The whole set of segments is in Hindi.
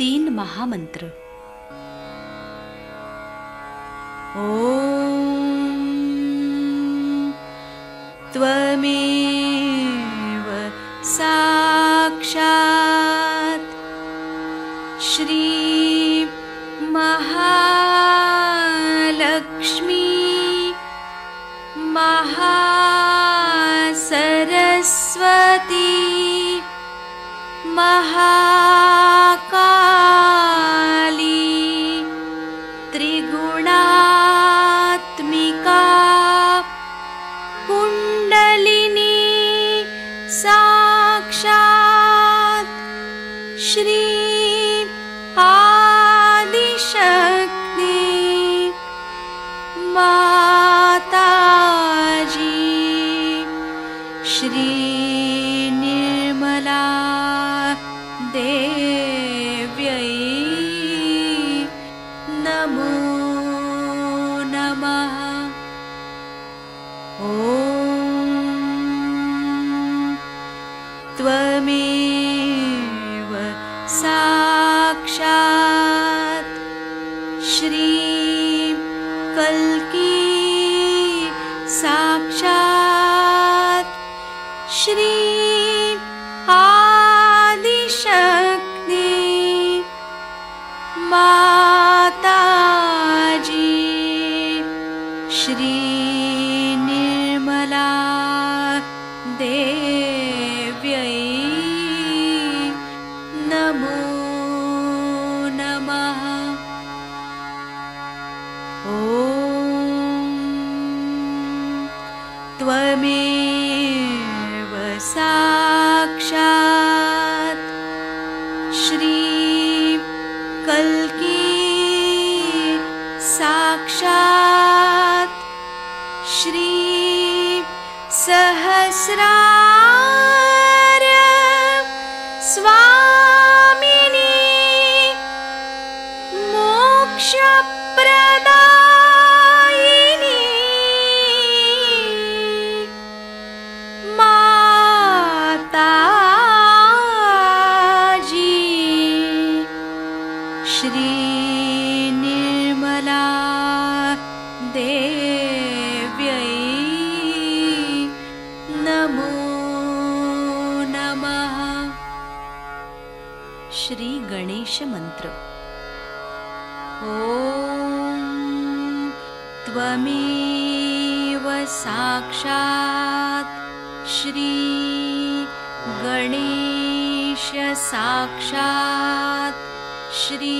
3 महामंत्र। ओम त्वमेव साक्षात् श्री महालक्ष्मी महासरस्वती महाकाली त्रिगुणात्मिका कुंडलिनी साक्षात् श्री आदिशक्ति माताजी श्री निर्मला देव्यै नमो नमः। ॐ त्वमेव साक्षात् श्री कल्की साक्षात् श्री आदिशक्ति माताजी श्री निर्मला देव्यै नमो नमः। ॐ त्वमेव साक्षात् श्री कल्की साक्षात् श्री सहस्रार स्वामिनी मोक्षप्रदायिनी माताजी श्री निर्मला देव्यै नमो नमः। श्री गणेश मंत्र। ओम त्वमेव साक्षात् श्री गणेश साक्षात् श्री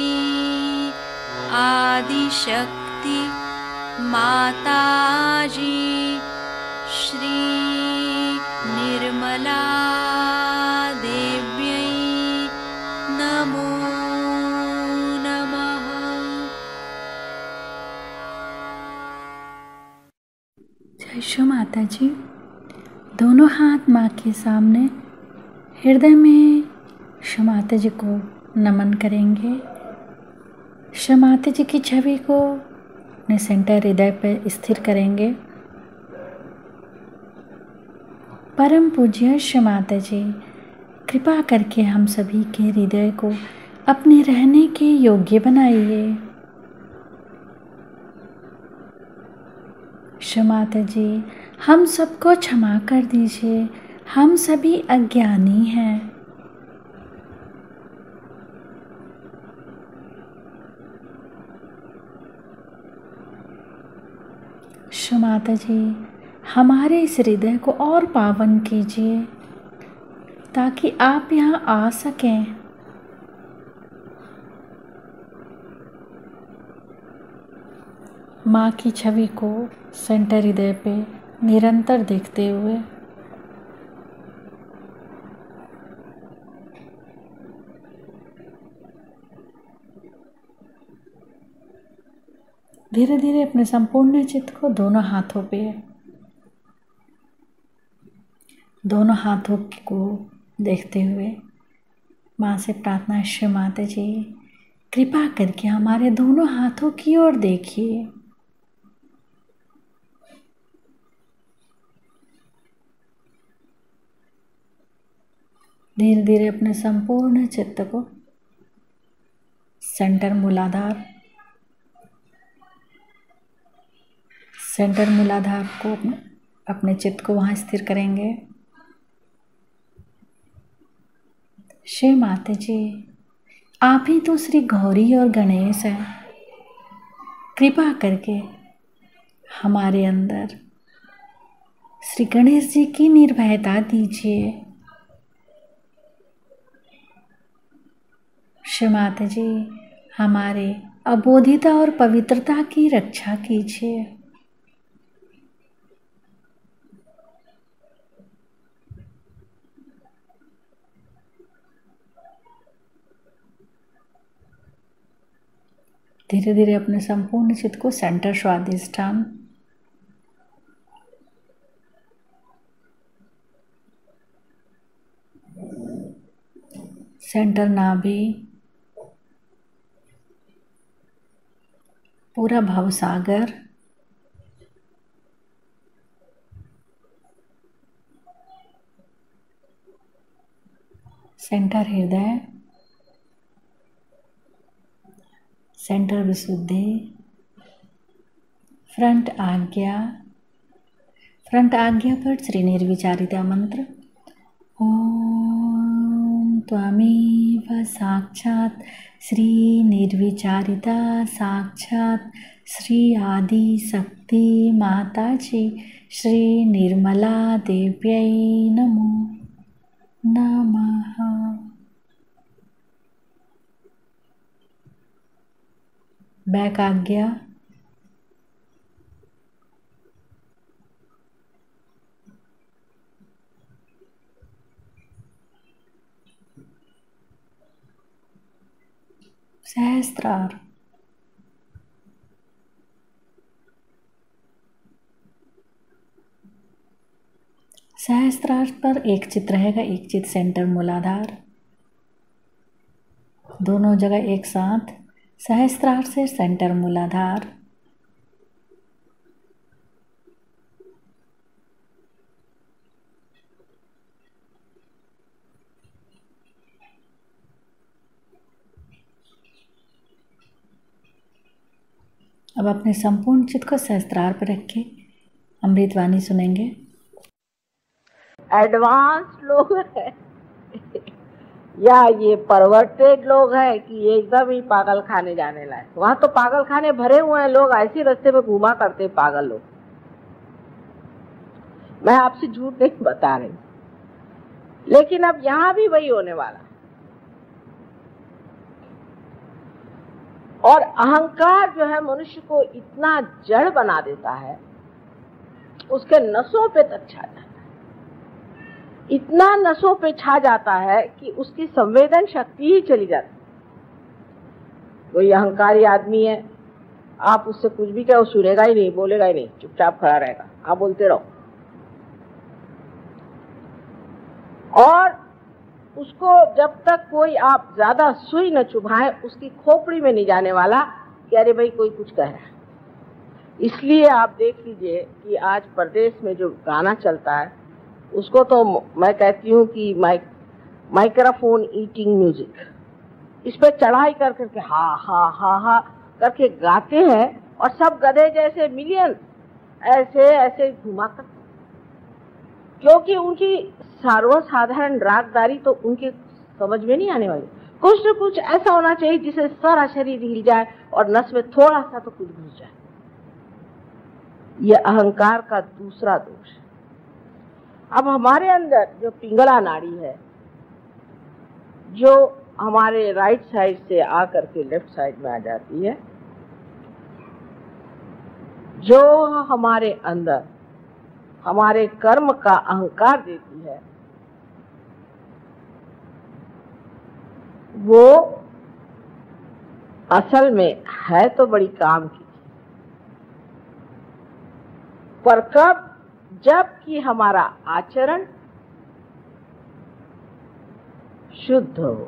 आदिशक्ति माताजी श्री निर्मला देव्यै नमो नमः। जय श्री माता जी। दोनों हाथ माँ के सामने हृदय में श्री माता जी को नमन करेंगे। श्री माता जी की छवि को अपने सेंटर हृदय पर स्थिर करेंगे। परम पूज्य श्री माता जी, कृपा करके हम सभी के हृदय को अपने रहने के योग्य बनाइए। श्री माता जी, हम सबको क्षमा कर दीजिए, हम सभी अज्ञानी हैं। श्री माता जी, हमारे इस हृदय को और पावन कीजिए ताकि आप यहाँ आ सकें। माँ की छवि को सेंटर हृदय पे निरंतर देखते हुए धीरे धीरे अपने संपूर्ण चित्त को दोनों हाथों को देखते हुए माँ से प्रार्थना, श्री माता जी कृपा करके हमारे दोनों हाथों की ओर देखिए। धीरे धीरे अपने संपूर्ण चित्त को सेंटर मूलाधार। सेंटर मूलाधार को अपने चित्त को वहाँ स्थिर करेंगे। श्री माता जी, आप ही तो श्री गौरी और गणेश हैं। कृपा करके हमारे अंदर श्री गणेश जी की निर्भयता दीजिए। श्री माता जी, हमारे अबोधिता और पवित्रता की रक्षा कीजिए। धीरे धीरे अपने संपूर्ण चित्त को सेंटर स्वादिष्ठान, सेंटर नाभि, पूरा भवसागर, सेंटर हृदय, सेंटर विशुद्धि, फ्रंट आज्ञा। फ्रंट आज्ञा पर श्री निर्विचारिता मंत्र। ओम त्वमेव साक्षात् श्री निर्विचारिता साक्षात् श्री आदि शक्ति माता जी श्री निर्मला देव्यै नमो नमः। बैक आज्ञा। सहस्त्रार। सहस्त्रार पर एक चित रहेगा, एक चित सेंटर मूलाधार, दोनों जगह एक साथ। सहस्त्रार से सेंटर मूलाधार, अब अपने संपूर्ण चित्त को सहस्त्रार पर रख के अमृतवाणी सुनेंगे। एडवांस लोग हैं या ये परवर्टेड लोग हैं कि एकदम ही पागल खाने जाने लायक। वहां तो पागल खाने भरे हुए हैं, लोग ऐसे रास्ते में घूमा करते पागल लोग। मैं आपसे झूठ नहीं बता रही, लेकिन अब यहाँ भी वही होने वाला। और अहंकार जो है मनुष्य को इतना जड़ बना देता है, उसके नसों पे तक छा जाता है, इतना नसों पे छा जाता है कि उसकी संवेदन शक्ति ही चली जाती है। कोई अहंकारी आदमी है, आप उससे कुछ भी कहो सुनेगा ही नहीं, बोलेगा ही नहीं, चुपचाप खड़ा रहेगा, आप बोलते रहो। और उसको जब तक कोई आप ज्यादा सुई न चुभाए, उसकी खोपड़ी में नहीं जाने वाला कि अरे भाई कोई कुछ कह रहा है। इसलिए आप देख लीजिए कि आज प्रदेश में जो गाना चलता है उसको तो मैं कहती हूँ कि माइक्रोफोन ईटिंग म्यूजिक, इस पे चढ़ाई कर करके हा हा हा हा करके गाते हैं और सब गधे जैसे मिलियन ऐसे ऐसे घुमा कर, क्योंकि उनकी सर्वसाधारण रागदारी तो उनके समझ में नहीं आने वाली। कुछ न कुछ ऐसा होना चाहिए जिसे सारा शरीर हिल जाए और नस में थोड़ा सा तो कुछ घुस जाए। यह अहंकार का दूसरा दोष है। अब हमारे अंदर जो पिंगला नाड़ी है, जो हमारे राइट साइड से आकर के लेफ्ट साइड में आ जाती है, जो हमारे अंदर हमारे कर्म का अहंकार देती है, वो असल में है तो बड़ी काम की, पर कब, जब कि हमारा आचरण शुद्ध हो।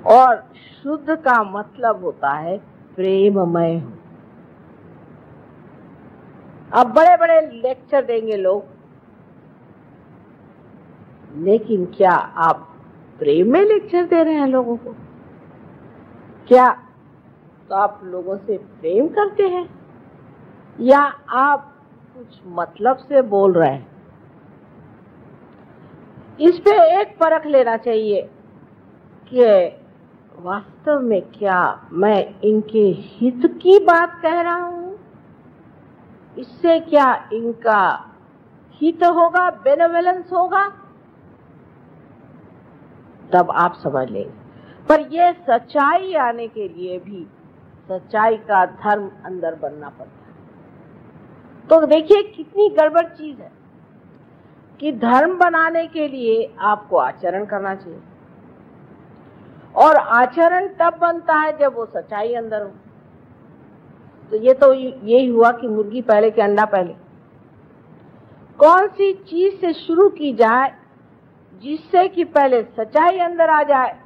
और शुद्ध का मतलब होता है प्रेममय हो। अब बड़े बड़े लेक्चर देंगे लोग, लेकिन क्या आप प्रेम में लेक्चर दे रहे हैं लोगों को? क्या तो आप लोगों से प्रेम करते हैं या आप कुछ मतलब से बोल रहे हैं? इस पे एक परख लेना चाहिए कि वास्तव में क्या मैं इनके हित की बात कह रहा हूं, इससे क्या इनका हित होगा, बेनेवलेंस होगा, तब आप समझ लेंगे। पर यह सच्चाई आने के लिए भी सच्चाई का धर्म अंदर बनना पड़ता है। तो देखिए कितनी गड़बड़ चीज है कि धर्म बनाने के लिए आपको आचरण करना चाहिए, और आचरण तब बनता है जब वो सच्चाई अंदर हो। तो ये तो यही हुआ कि मुर्गी पहले कि अंडा पहले। कौन सी चीज से शुरू की जाए जिससे कि पहले सच्चाई अंदर आ जाए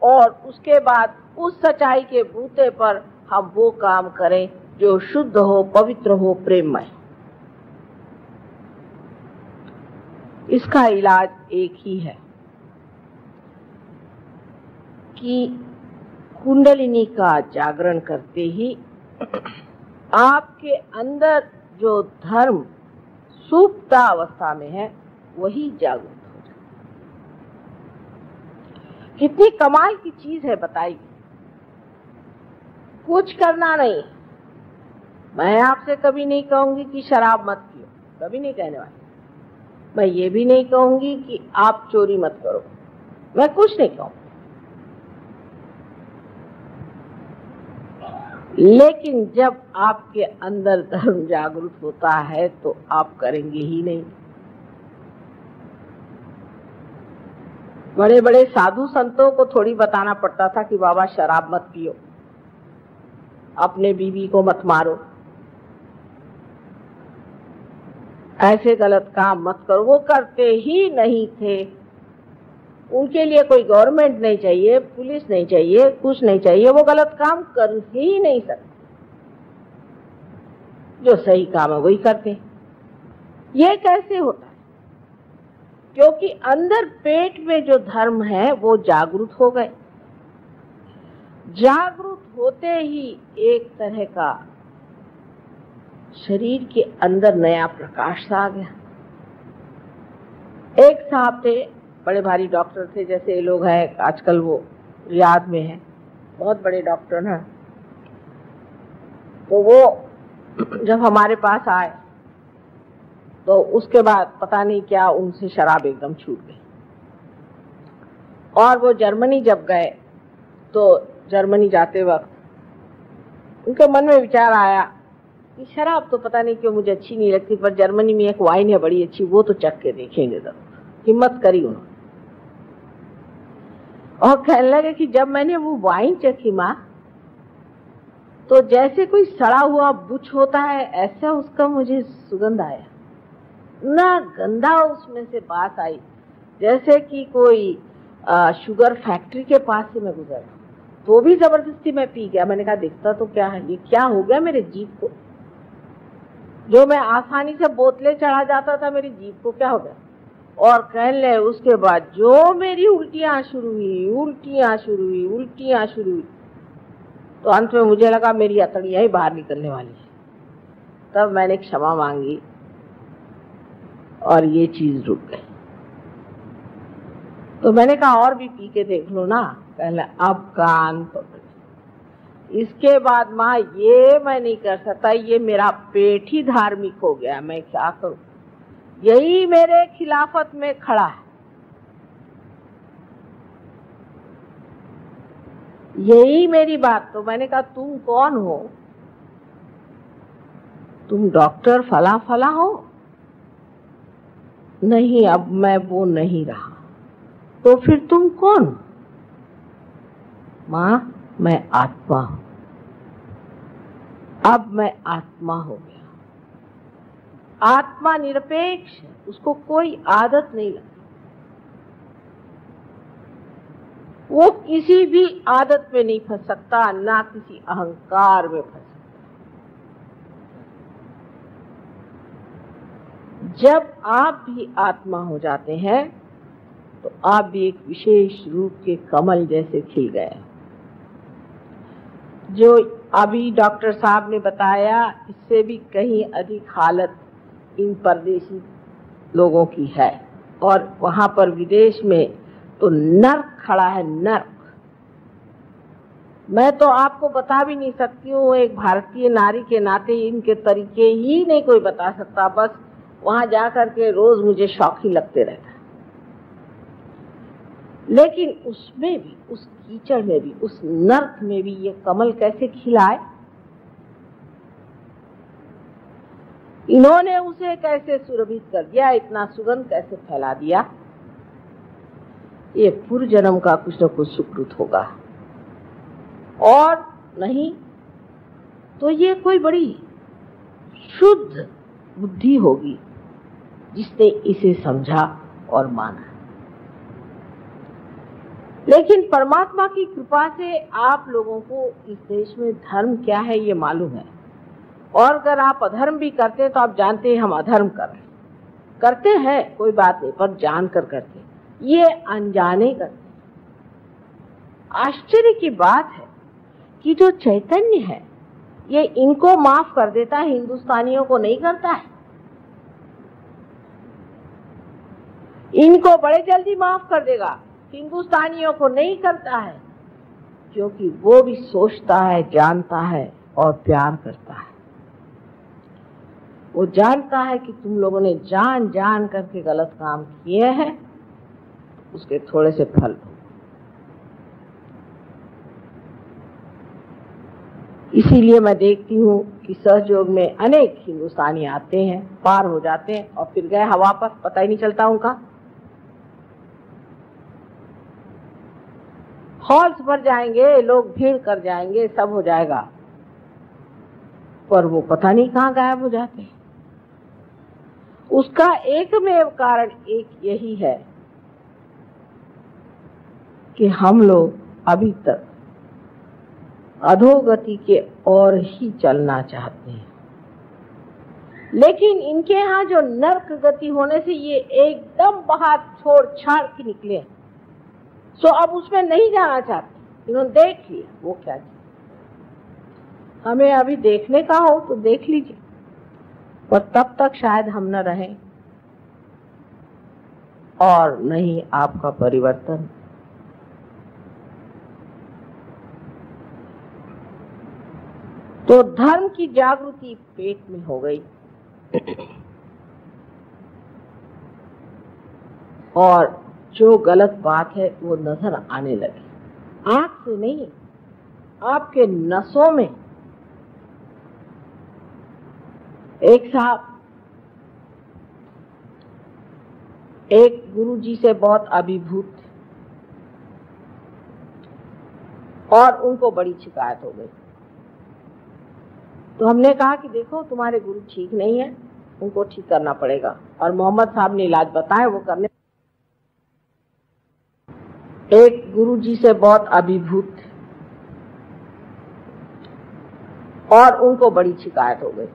और उसके बाद उस सच्चाई के बूते पर हम वो काम करें जो शुद्ध हो, पवित्र हो, प्रेममय। इसका इलाज एक ही है कि कुंडलिनी का जागरण करते ही आपके अंदर जो धर्म सुप्त अवस्था में है वही जागृत हो जाए। कितनी कमाल की चीज है बताइए। कुछ करना नहीं। मैं आपसे कभी नहीं कहूंगी कि शराब मत पियो, कभी नहीं कहने वाली। मैं ये भी नहीं कहूंगी कि आप चोरी मत करो, मैं कुछ नहीं कहूंगी। लेकिन जब आपके अंदर धर्म जागृत होता है तो आप करेंगे ही नहीं। बड़े बड़े साधु संतों को थोड़ी बताना पड़ता था कि बाबा शराब मत पियो, अपने बीवी को मत मारो, ऐसे गलत काम मत करो। वो करते ही नहीं थे। उनके लिए कोई गवर्नमेंट नहीं चाहिए, पुलिस नहीं चाहिए, कुछ नहीं चाहिए। वो गलत काम कर ही नहीं सकते। जो सही काम है वही करते। ये कैसे होता है? क्योंकि अंदर पेट में जो धर्म है वो जागृत हो गए। जागृत होते ही एक तरह का शरीर के अंदर नया प्रकाश आ गया। एक साहब थे, बड़े भारी डॉक्टर थे, जैसे लोग हैं आजकल, वो रियाद में है, बहुत बड़े डॉक्टर हैं। तो वो जब हमारे पास आए तो उसके बाद पता नहीं क्या उनसे शराब एकदम छूट गई। और वो जर्मनी जब गए तो जर्मनी जाते वक्त उनके मन में विचार आया कि शराब तो पता नहीं क्यों मुझे अच्छी नहीं लगती, पर जर्मनी में एक वाइन है बड़ी अच्छी, वो तो चख के देखेंगे। जब हिम्मत करी उन्होंने और कहने लगे कि जब मैंने वो वाइन चखी माँ, तो जैसे कोई सड़ा हुआ बुच होता है ऐसा उसका मुझे सुगंध आया। ना गंदा उसमें से बात आई, जैसे कि कोई शुगर फैक्ट्री के पास से मैं गुजरा। तो भी जबरदस्ती मैं पी गया। मैंने कहा देखता तो क्या है, ये क्या हो गया मेरे जीभ को, जो मैं आसानी से बोतलें चढ़ा जाता था, मेरी जीभ को क्या हो गया। और कहने लगे उसके बाद जो मेरी उल्टियां शुरू हुई, तो अंत में मुझे लगा मेरी अतड़ियां ही बाहर निकलने वाली है। तब मैंने क्षमा मांगी और ये चीज रुक गई। तो मैंने कहा और भी पी के देख लो ना। कहने अब कान पकड़े। इसके बाद माँ ये मैं नहीं कर सकता, ये मेरा पेट ही धार्मिक हो गया, मैं क्या करूं, यही मेरे खिलाफत में खड़ा है, यही मेरी बात। तो मैंने कहा तुम कौन हो? तुम डॉक्टर फला फला हो? नहीं, अब मैं वो नहीं रहा। तो फिर तुम कौन? माँ मैं आत्मा हूं। अब मैं आत्मा हो गया। आत्मा निरपेक्ष है, उसको कोई आदत नहीं लगती। वो किसी भी आदत में नहीं फंस सकता, ना किसी अहंकार में फंस सकता। जब आप भी आत्मा हो जाते हैं तो आप भी एक विशेष रूप के कमल जैसे खिल गए। जो अभी डॉक्टर साहब ने बताया, इससे भी कहीं अधिक हालत इन परदेशी लोगों की है। और वहां पर विदेश में तो नर्क खड़ा है, नर्क। मैं तो आपको बता भी नहीं सकती हूँ, एक भारतीय नारी के नाते इनके तरीके ही नहीं कोई बता सकता। बस वहां जाकर के रोज मुझे शौक ही लगते रहता। लेकिन उसमें भी, उस कीचड़ में भी, उस नर्क में भी ये कमल कैसे खिलाए, इन्होंने उसे कैसे सुरभित कर दिया, इतना सुगंध कैसे फैला दिया। ये पूर्व जन्म का कुछ न कुछ सुकृत होगा, और नहीं तो ये कोई बड़ी शुद्ध बुद्धि होगी जिसने इसे समझा और माना। लेकिन परमात्मा की कृपा से आप लोगों को इस देश में धर्म क्या है ये मालूम है। और अगर आप अधर्म भी करते हैं तो आप जानते हैं हम अधर्म करते हैं, कोई बात नहीं, पर जान कर करते, ये अनजाने करते। आश्चर्य की बात है कि जो चैतन्य है ये इनको माफ कर देता है, हिंदुस्तानियों को नहीं करता है। इनको बड़े जल्दी माफ कर देगा, हिंदुस्तानियों को नहीं करता है, क्योंकि वो भी सोचता है, जानता है और प्यार करता है। वो जानता है कि तुम लोगों ने जान जान करके गलत काम किए हैं, उसके थोड़े से फल। इसीलिए मैं देखती हूँ कि सहयोग में अनेक हिंदुस्तानी आते हैं, पार हो जाते हैं और फिर गए हवा पर, पता ही नहीं चलता उनका। हॉल्स भर जाएंगे, लोग भीड़ कर जाएंगे, सब हो जाएगा, पर वो पता नहीं कहाँ गायब हो जाते हैं। उसका एकमेव कारण एक यही है कि हम लोग अभी तक अधोगति के और ही चलना चाहते हैं। लेकिन इनके यहाँ जो नर्क गति होने से ये एकदम बाहर छोड़ छाड़ के निकले, सो अब उसमें नहीं जाना चाहते। इन्होंने देख लिया वो क्या किया। हमें अभी देखने का हो तो देख लीजिए, पर तब तक शायद हम न रहें और नहीं आपका परिवर्तन। तो धर्म की जागृति पेट में हो गई और जो गलत बात है वो नजर आने लगी। आंख से नहीं, आपके नसों में। एक साहब एक गुरुजी से बहुत अभिभूत थे और उनको बड़ी शिकायत हो गई। तो हमने कहा कि देखो तुम्हारे गुरु ठीक नहीं है, उनको ठीक करना पड़ेगा। और मोहम्मद साहब ने इलाज बताया, वो करने। एक गुरुजी से बहुत अभिभूत थे और उनको बड़ी शिकायत हो गई।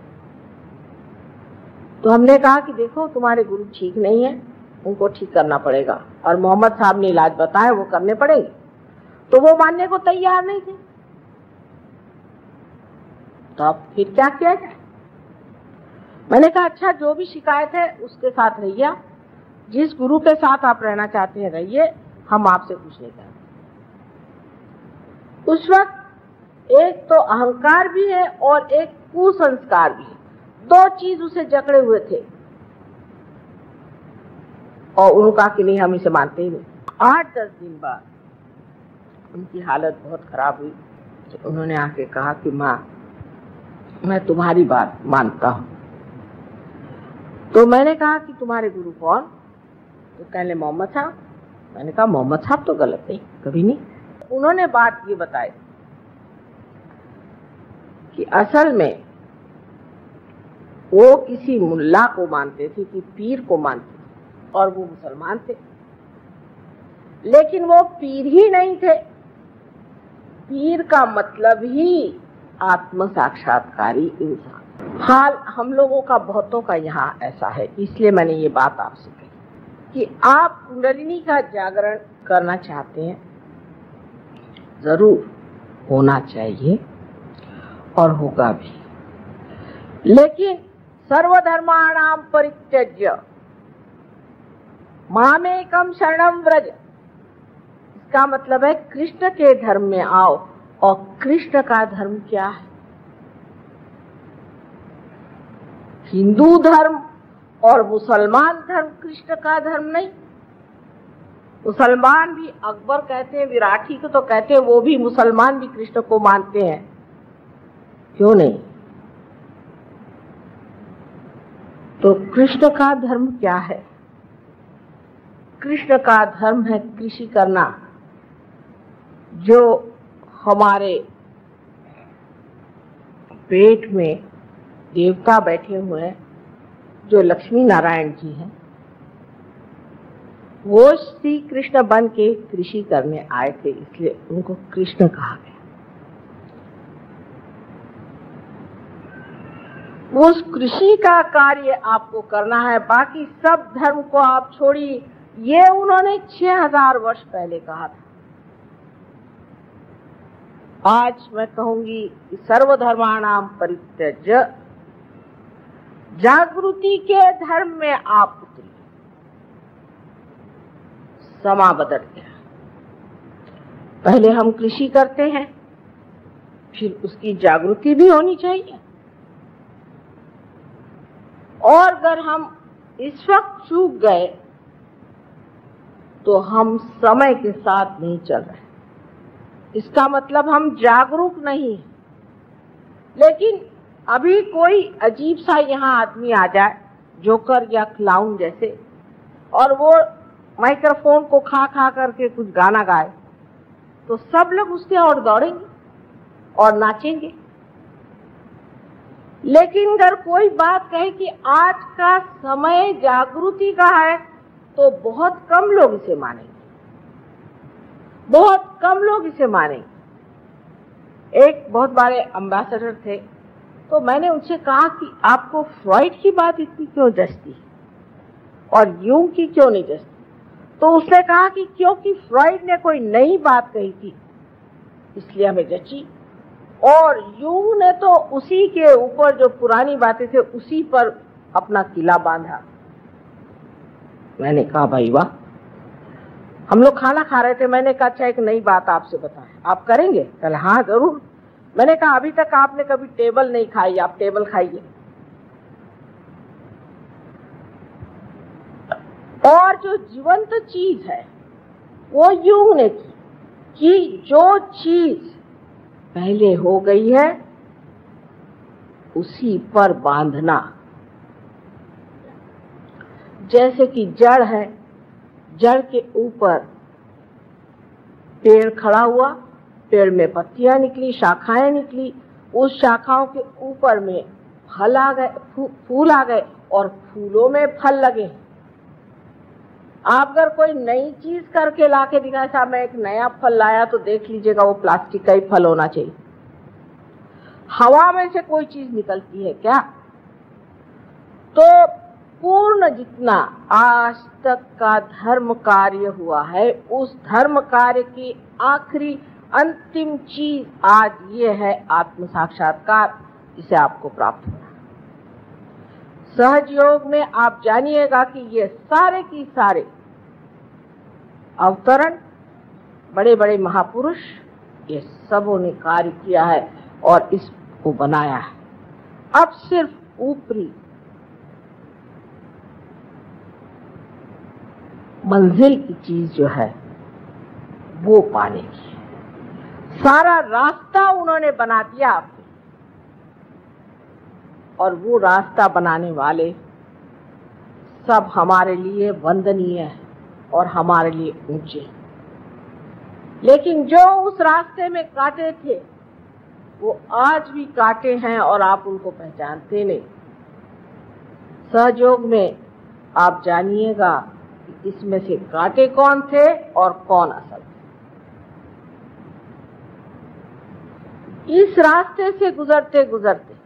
तो हमने कहा कि देखो तुम्हारे गुरु ठीक नहीं है, उनको ठीक करना पड़ेगा। और मोहम्मद साहब ने इलाज बताया, वो करने पड़ेंगे। तो वो मानने को तैयार नहीं थे। तो अब फिर क्या किया जाए? मैंने कहा अच्छा, जो भी शिकायत है उसके साथ रहिए, जिस गुरु के साथ आप रहना चाहते हैं रहिए, हम आपसे कुछ नहीं करेंगे। उस वक्त एक तो अहंकार भी है और एक कुसंस्कार भी है, दो चीज उसे जकड़े हुए थे। और उनका कि नहीं, हम इसे मानते ही नहीं। 8-10 दिन बाद उनकी हालत बहुत खराब हुई। तो उन्होंने आके कहा कि माँ, मैं तुम्हारी बात मानता हूँ। तो मैंने कहा कि तुम्हारे गुरु कौन? तो कहने मोहम्मद साहब। मैंने कहा मोहम्मद साहब तो गलत नहीं, कभी नहीं। उन्होंने बात ये बताई कि असल में वो किसी मुल्ला को मानते थे, कि पीर को मानते थे, और वो मुसलमान थे। लेकिन वो पीर ही नहीं थे। पीर का मतलब ही आत्म साक्षात्कारी इंसान। हाल हम लोगों का, बहुतों का यहाँ ऐसा है। इसलिए मैंने ये बात आपसे कही कि आप कुंडलिनी का जागरण करना चाहते हैं, जरूर होना चाहिए, और होगा भी। लेकिन सर्वधर्माणाम परित्यज्य मामेकम शरणम व्रज, इसका मतलब है कृष्ण के धर्म में आओ। और कृष्ण का धर्म क्या है? हिंदू धर्म और मुसलमान धर्म कृष्ण का धर्म नहीं। मुसलमान भी अकबर कहते हैं, विराठी को तो कहते हैं, वो भी मुसलमान भी कृष्ण को मानते हैं, क्यों नहीं? तो कृष्ण का धर्म क्या है? कृष्ण का धर्म है कृषि करना। जो हमारे पेट में देवता बैठे हुए हैं, जो लक्ष्मी नारायण जी हैं, वो श्री कृष्ण बन के कृषि करने आए थे, इसलिए उनको कृष्ण कहा गया। उस कृषि का कार्य आपको करना है, बाकी सब धर्म को आप छोड़िए। ये उन्होंने 6000 वर्ष पहले कहा था। आज मैं कहूंगी कि सर्वधर्माणाम परित्यज्य, जागृति के धर्म में आप उतरिए। समा बदल गया। पहले हम कृषि करते हैं, फिर उसकी जागृति भी होनी चाहिए। और अगर हम इस वक्त चूक गए तो हम समय के साथ नहीं चल रहे। इसका मतलब हम जागरूक नहीं। लेकिन अभी कोई अजीब सा यहाँ आदमी आ जाए, जोकर या क्लाउन जैसे, और वो माइक्रोफोन को खा खा करके कुछ गाना गाए, तो सब लोग उसके और दौड़ेंगे और नाचेंगे। लेकिन अगर कोई बात कहे कि आज का समय जागृति का है, तो बहुत कम लोग इसे मानेंगे, बहुत कम लोग इसे मानेंगे। एक बहुत बड़े एम्बेसडर थे, तो मैंने उनसे कहा कि आपको फ्रॉइड की बात इतनी क्यों जचती और यूंग की क्यों नहीं जचती? तो उसने कहा कि क्योंकि फ्रॉइड ने कोई नई बात कही थी, इसलिए हमें जची, और यूंग ने तो उसी के ऊपर जो पुरानी बातें थे उसी पर अपना किला बांधा। मैंने कहा भाई वाह। हम लोग खाना खा रहे थे, मैंने कहा अच्छा एक नई बात आपसे बताएं, आप करेंगे? कल हाँ जरूर। मैंने कहा अभी तक आपने कभी टेबल नहीं खाई, आप टेबल खाइए। और जो जीवंत चीज है वो यूं ने की कि जो चीज पहले हो गई है उसी पर बांधना। जैसे कि जड़ है, जड़ के ऊपर पेड़ खड़ा हुआ, पेड़ में पत्तियां निकली, शाखाएं निकली, उस शाखाओं के ऊपर में फल आ गए, फूल आ गए, और फूलों में फल लगे। आप अगर कोई नई चीज करके लाके दिखाए, साहब मैं एक नया फल लाया, तो देख लीजिएगा वो प्लास्टिक का ही फल होना चाहिए। हवा में से कोई चीज निकलती है क्या? तो पूर्ण जितना आज तक का धर्म कार्य हुआ है, उस धर्म कार्य की आखिरी अंतिम चीज आज ये है आत्म साक्षात्कार, इसे आपको प्राप्त होना। सहज योग में आप जानिएगा कि ये सारे की सारे अवतरण, बड़े बड़े महापुरुष, ये सबों ने कार्य किया है और इसको बनाया है। अब सिर्फ ऊपरी मंजिल की चीज जो है वो पाने की, सारा रास्ता उन्होंने बना दिया आपको। और वो रास्ता बनाने वाले सब हमारे लिए वंदनीय है और हमारे लिए ऊंचे। लेकिन जो उस रास्ते में कांटे थे वो आज भी कांटे हैं और आप उनको पहचानते नहीं। सहयोग में आप जानिएगा कि इसमें से कांटे कौन थे और कौन असल थे। इस रास्ते से गुजरते गुजरते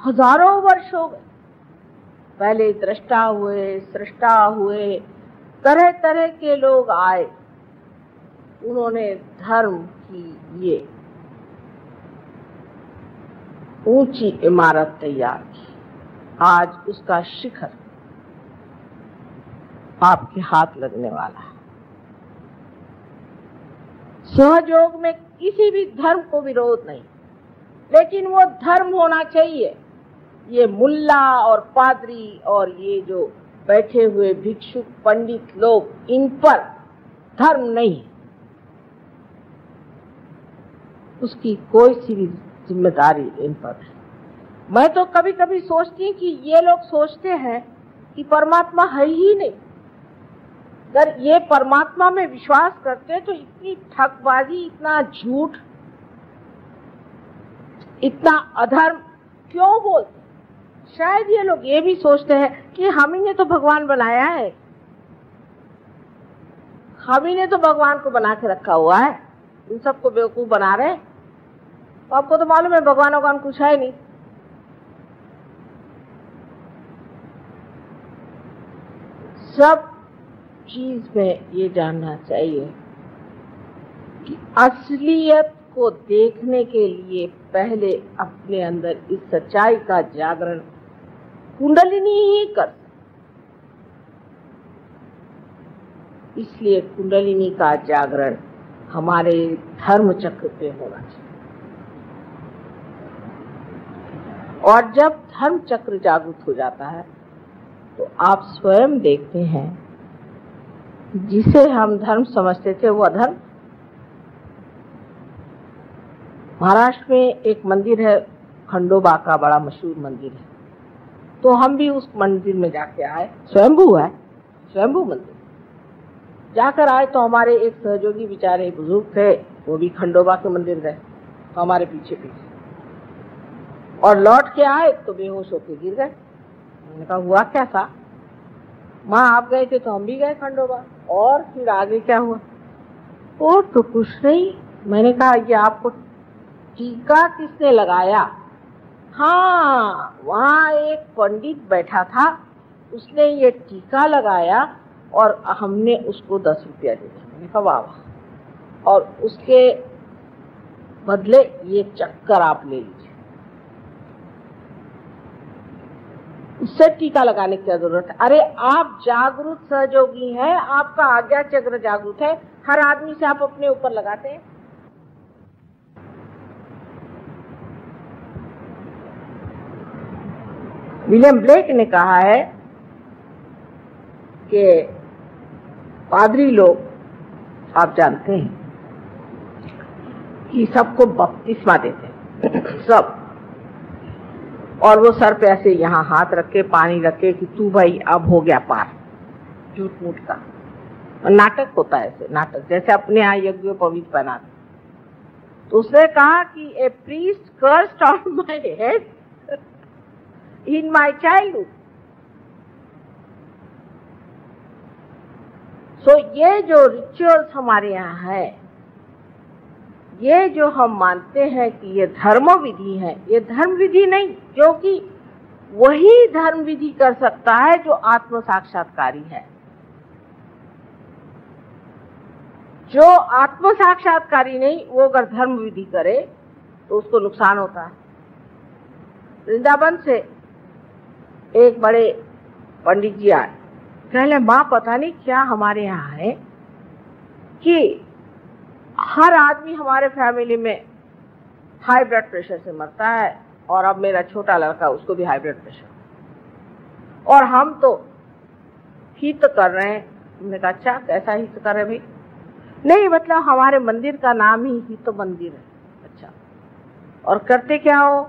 हजारों वर्ष हो गए। पहले दृष्टा हुए, सृष्टा हुए, तरह तरह के लोग आए, उन्होंने धर्म की ये ऊंची इमारत तैयार की, आज उसका शिखर आपके हाथ लगने वाला है। सहयोग में किसी भी धर्म को विरोध नहीं, लेकिन वो धर्म होना चाहिए। ये मुल्ला और पादरी और ये जो बैठे हुए भिक्षुक पंडित लोग, इन पर धर्म नहीं है, उसकी कोई सी भी जिम्मेदारी इन पर है। मैं तो कभी कभी सोचती हूँ कि ये लोग सोचते हैं कि परमात्मा है ही नहीं। अगर ये परमात्मा में विश्वास करते तो इतनी ठगबाजी, इतना झूठ, इतना अधर्म क्यों बोलते? शायद ये लोग ये भी सोचते हैं कि हम ही ने तो भगवान बनाया है, हम ही ने तो भगवान को बना के रखा हुआ है, इन सबको बेवकूफ बना रहे। तो आपको तो मालूम है भगवान कुछ है नहीं। सब चीज में ये जानना चाहिए कि असलियत को देखने के लिए पहले अपने अंदर इस सच्चाई का जागरण कुंडलिनी ही कर। इसलिए कुंडलिनी का जागरण हमारे धर्म चक्र पे होना चाहिए। और जब धर्म चक्र जागृत हो जाता है तो आप स्वयं देखते हैं जिसे हम धर्म समझते थे वो अधर्म। महाराष्ट्र में एक मंदिर है, खंडोबा का बड़ा मशहूर मंदिर है, तो हम भी उस मंदिर में जाके आए। स्वयंभू है, स्वयंभू मंदिर। जाकर आए तो हमारे एक सहयोगी बेचारे बुजुर्ग थे, वो भी खंडोबा के मंदिर गए, तो हमारे पीछे पीछे, और लौट के आए तो बेहोश होके गिर गए। मैंने कहा हुआ क्या था? माँ आप गए थे तो हम भी गए खंडोबा। और फिर आगे क्या हुआ? और तो कुछ नहीं। मैंने कहा ये आपको टीका किसने लगाया? हाँ, वहाँ एक पंडित बैठा था, उसने ये टीका लगाया और हमने उसको 10 रुपया दे दिया। मैंने कहा वाह वाह, और उसके बदले ये चक्कर आप ले लीजिए। उससे टीका लगाने की क्या जरूरत है? अरे आप जागरूक सहयोगी हैं, आपका आज्ञा चक्र जागरूक है, हर आदमी से आप अपने ऊपर लगाते हैं। विलियम ब्लेक ने कहा है कि पादरी लोग, आप जानते हैं कि सबको बपतिस्मा देते हैं सब, और वो सर पे ऐसे यहाँ हाथ रखे, पानी रखे कि तू भाई अब हो गया पार, झूठ मूठ का। और नाटक होता है ऐसे, नाटक जैसे अपने यहाँ यज्ञोपवीत बनाते। तो उसने कहा कि a priest cursed on my head in my childhood. So ये जो रिचुअल्स हमारे यहाँ है, ये जो हम मानते हैं कि ये धर्म विधि है, ये धर्म विधि नहीं, क्योंकि वही धर्म विधि कर सकता है जो आत्म साक्षात्कारी है। जो आत्म साक्षात्कारी नहीं, वो अगर धर्म विधि करे तो उसको नुकसान होता है। वृंदावन से एक बड़े पंडित जी आए, कहले माँ पता नहीं क्या हमारे यहाँ है कि हर आदमी हमारे फैमिली में हाई ब्लड प्रेशर से मरता है, और अब मेरा छोटा लड़का, उसको भी हाई ब्लड प्रेशर, और हम तो हित कर रहे हैं। हमने कहा अच्छा कैसा हित कर रहे भाई? नहीं मतलब हमारे मंदिर का नाम ही हित मंदिर है। अच्छा, और करते क्या हो?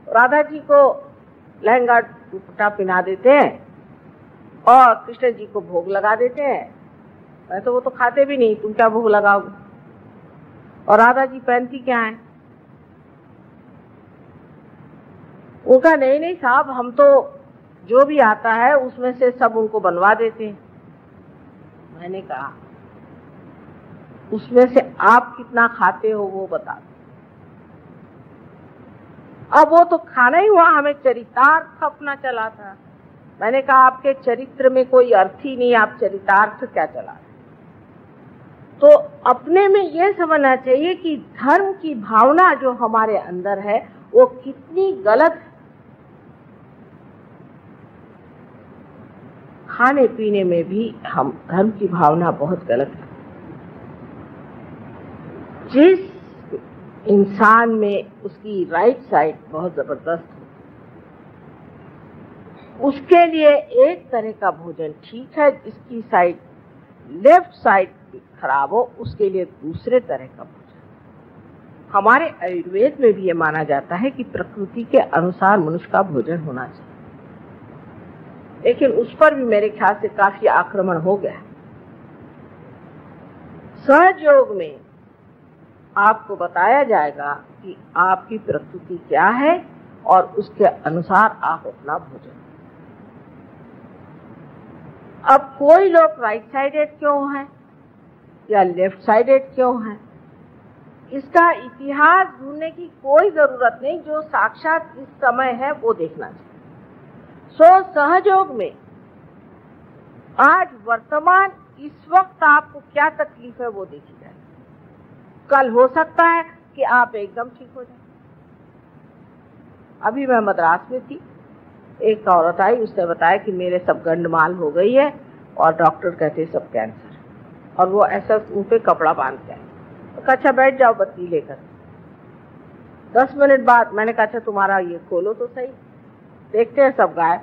राधा जी को लहंगा दुपट्टा पहना देते हैं और कृष्ण जी को भोग लगा देते हैं। वैसे वो तो खाते भी नहीं, तुम क्या भोग लगाओगे? और राधा जी पहनती क्या है? वो कहा नहीं नहीं साहब, हम तो जो भी आता है उसमें से सब उनको बनवा देते हैं। मैंने कहा उसमें से आप कितना खाते हो वो बता दो। अब वो तो खाना ही हुआ, हमें चरितार्थ अपना चला था। मैंने कहा आपके चरित्र में कोई अर्थ ही नहीं, आप चरितार्थ क्या चला? तो अपने में ये समझना चाहिए कि धर्म की भावना जो हमारे अंदर है वो कितनी गलत है। खाने पीने में भी हम धर्म की भावना बहुत गलत है। जिस इंसान में उसकी राइट साइड बहुत जबरदस्त हो, उसके लिए एक तरह का भोजन ठीक है, जिसकी साइड लेफ्ट साइड खराब हो उसके लिए दूसरे तरह का भोजन। हमारे आयुर्वेद में भी ये माना जाता है कि प्रकृति के अनुसार मनुष्य का भोजन होना चाहिए, लेकिन उस पर भी मेरे ख्याल से काफी आक्रमण हो गया। सहज योग में आपको बताया जाएगा कि आपकी प्रकृति क्या है और उसके अनुसार आप अपना भोजन। अब कोई लोग राइट साइडेड क्यों है या लेफ्ट साइडेड क्यों है, इसका इतिहास ढूंढने की कोई जरूरत नहीं। जो साक्षात इस समय है वो देखना चाहिए। सहयोग में आज वर्तमान इस वक्त आपको क्या तकलीफ है वो देखी जाए। कल हो सकता है कि आप एकदम ठीक हो जाए। अभी मैं मद्रास में थी, एक औरत आई, उसने बताया कि मेरे सब गंडमाल हो गई है और डॉक्टर कहते सब कैंसर, और वो ऐसा मुंह पे कपड़ा बांध के आई। तो कहा अच्छा बैठ जाओ बत्ती लेकर। 10 मिनट बाद मैंने कहा अच्छा तुम्हारा ये खोलो तो सही, देखते हैं सब गायब।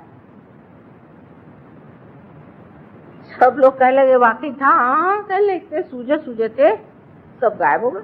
सब लोग कहने लगे वाकई था, हाँ कह लेते सूझे थे, सब गायब हो गए।